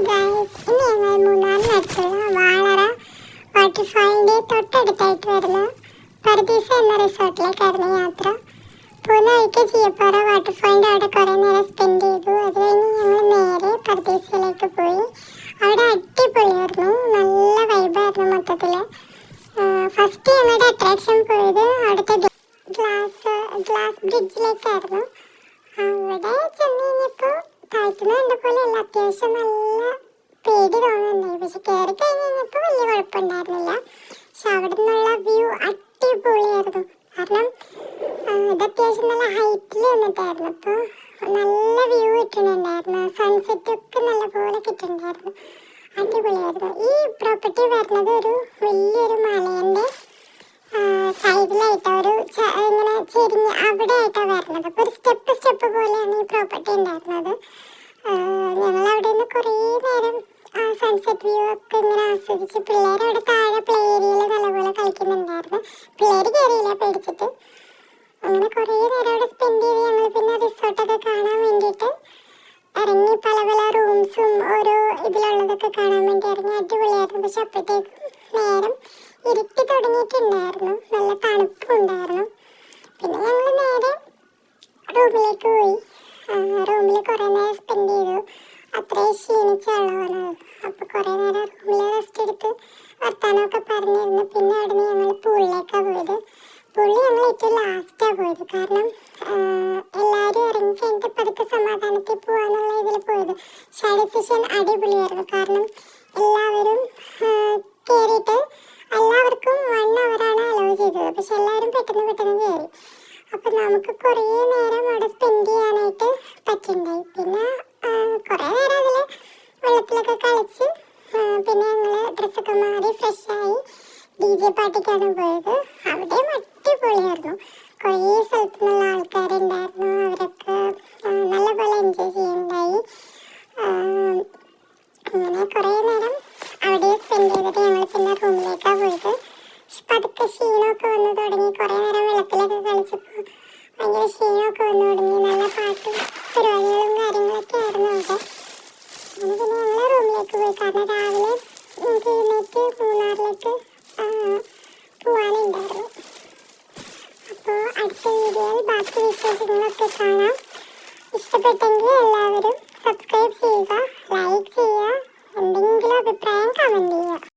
Guys, ഇന്ന് ഞങ്ങൾ മൂന്നാറിനടുത്തുള്ള വാളറ വാട്ടർഫാളിൻ്റെ തൊട്ടടുത്തായിട്ട് വരുന്ന പർദീസ എന്ന റിസോർട്ടിലേക്കായിരുന്നു യാത്ര. പോകുന്ന വഴിക്ക് ചീയപ്പാറ വാട്ടർഫാളിൻ്റെ അവിടെ കുറേ നേരം സ്പെൻഡ് ചെയ്തു. അത് കഴിഞ്ഞ് ഞങ്ങൾ നേരെ പർദീസയിലേക്ക് പോയി. അവിടെ അടിപൊളിയായിരുന്നു, നല്ല വൈബായിരുന്നു മൊത്തത്തിൽ. ഫസ്റ്റ് ഞങ്ങളുടെ അട്രാക്ഷൻ പോയത് അവിടുത്തെ ഗ്ലാസ് ബ്രിഡ്ജിലേക്കായിരുന്നു. അവിടെ ചെന്ന് കഴിഞ്ഞപ്പോൾ താഴ്ത്തുന്ന കണ്ടപ്പോലെയല്ല, അത്യാവശ്യം നല്ല പേടി തോന്നുന്നുണ്ടായി. പക്ഷെ കയറി കഴിഞ്ഞ് കഴിഞ്ഞപ്പോൾ വലിയ കുഴപ്പമുണ്ടായിരുന്നില്ല. പക്ഷെ അവിടെ നിന്നുള്ള വ്യൂ അടിപൊളിയായിരുന്നു. കാരണം ഇത് അത്യാവശ്യം നല്ല ഹൈറ്റിൽ വന്നിട്ടായിരുന്നു. അപ്പോൾ നല്ല വ്യൂ കിട്ടുന്നുണ്ടായിരുന്നു. സൺസെറ്റൊക്കെ നല്ലപോലെ കിട്ടുന്നുണ്ടായിരുന്നു. അടിപൊളിയായിരുന്നു. ഈ പ്രോപ്പർട്ടി വരുന്നത് ഒരു വലിയൊരു മലേൻ്റെ സൈഡിലായിട്ടാണ്, ഒരു ഇങ്ങനെ ചെരിഞ്ഞ് അവിടെ ആയിട്ടാണ് വരുന്നത്. അപ്പോൾ ഒരു സ്റ്റെപ്പ് പോലെയാണ് ഈ പ്രോപ്പർട്ടി ഉണ്ടായിരുന്നത്. ഞങ്ങൾ അവിടെ നിന്ന് കുറേ നേരം സൺസെറ്റ് വ്യൂ ഒക്കെ ഇങ്ങനെ ആസ്വദിച്ച്, പിള്ളേർ അവിടെ താഴെ പ്ലേ ഏരിയയിൽ നല്ലപോലെ കളിക്കുന്നുണ്ടായിരുന്നു. പിള്ളേർ കയറിയില്ല പേടിച്ചിട്ട്. അങ്ങനെ കുറേ നേരം അവിടെ സ്പെൻഡ് ചെയ്ത് ഞങ്ങൾ പിന്നെ റിസോർട്ടൊക്കെ കാണാൻ വേണ്ടിയിട്ട് ഇറങ്ങി. പല പല റൂംസും ഓരോ ഇതിലുള്ളതൊക്കെ കാണാൻ വേണ്ടി ഇറങ്ങി. അടിപൊളിയായിരുന്നു. പക്ഷെ അപ്പോഴത്തേക്കും നേരം ഇരുട്ടി തുടങ്ങിയിട്ടുണ്ടായിരുന്നു, നല്ല തണുപ്പും ഉണ്ടായിരുന്നു. പിന്നെ ഞങ്ങൾ നേരെ റൂമിലേക്ക് പോയി. റൂമിൽ കുറേ നേരം സ്പെൻഡ് ചെയ്തു. അത്രയും ക്ഷീണിച്ചാണല്ലോ വന്നത്. അപ്പോൾ കുറേ നേരം റൂമിൽ റെസ്റ്റ് എടുത്ത് വർത്താനമൊക്കെ പറഞ്ഞിരുന്നു. പിന്നെ അവിടെ നിന്ന് ഞങ്ങൾ പൂളിലേക്കാണ് പോയത്. പൂളിൽ ഞങ്ങൾ ഏറ്റവും ലാസ്റ്റാണ് പോയത്. കാരണം എല്ലാവരും ഇറങ്ങി കഴിഞ്ഞിട്ട് പതുക്കെ സമാധാനത്തിൽ പോകാന്നുള്ള ഇതിൽ പോയത്. ഷാഡോ സെഷൻ അടിപൊളിയായിരുന്നു. കാരണം എല്ലാവരും കയറിയിട്ട് എല്ലാവർക്കും 1 അവറാണ് അലോ ചെയ്തത്. പക്ഷെ എല്ലാവരും പെട്ടെന്ന് കയറി. അപ്പം നമുക്ക് കുറേ നേരം അവിടെ സ്പെൻഡ് ചെയ്യാനായിട്ട് പറ്റുന്നുണ്ടായി. പിന്നെ കുറേ നേരം അതിൽ വെള്ളത്തിലൊക്കെ കളിച്ച് പിന്നെ ഞങ്ങൾ ഡ്രസ്സൊക്കെ മാറി ഫ്രഷായി DJ പാർട്ടിക്കാണ് പോയത്. അവിടെയും അടിപൊളിയായിരുന്നു. കുറേ സ്ഥലത്തു നിന്നുള്ള ആൾക്കാരുണ്ടായിരുന്നു. അവരൊക്കെ നല്ലപോലെ എൻജോയ് ചെയ്യുന്നുണ്ടായി. അങ്ങനെ കുറേ നേരം അവിടെ സ്പെൻഡ് ചെയ്തിട്ട് ഞങ്ങൾ പിന്നെ റൂമിലേക്കാണ് പോയത്. പതുക്കെ ക്ഷീണമൊക്കെ വന്ന് തുടങ്ങി. കുറേ നേരം വെള്ളത്തിലൊക്കെ കളിച്ചപ്പോൾ ഭയങ്കര ക്ഷീണമൊക്കെ വന്നു തുടങ്ങി. നല്ല പാട്ടും പരിപാടികളും കാര്യങ്ങളൊക്കെ ആയിരുന്നു അവിടെ. അങ്ങനെ പിന്നെ ഞങ്ങൾ റൂമിലേക്ക് പോയി. കാരണം രാവിലെ നമുക്ക് എഴുന്നേറ്റ് മൂന്നാറിലേക്ക് പോകാനുണ്ടായിരുന്നു. അപ്പോൾ അടുത്ത വീഡിയോയിൽ ബാക്കി വിശേഷങ്ങളൊക്കെ കാണാം. ഇഷ്ടപ്പെട്ടെങ്കിൽ എല്ലാവരും സബ്സ്ക്രൈബ് ചെയ്യുക, ലൈക്ക് ചെയ്യുക, എന്തെങ്കിലും അഭിപ്രായം കമൻറ്റ് ചെയ്യുക.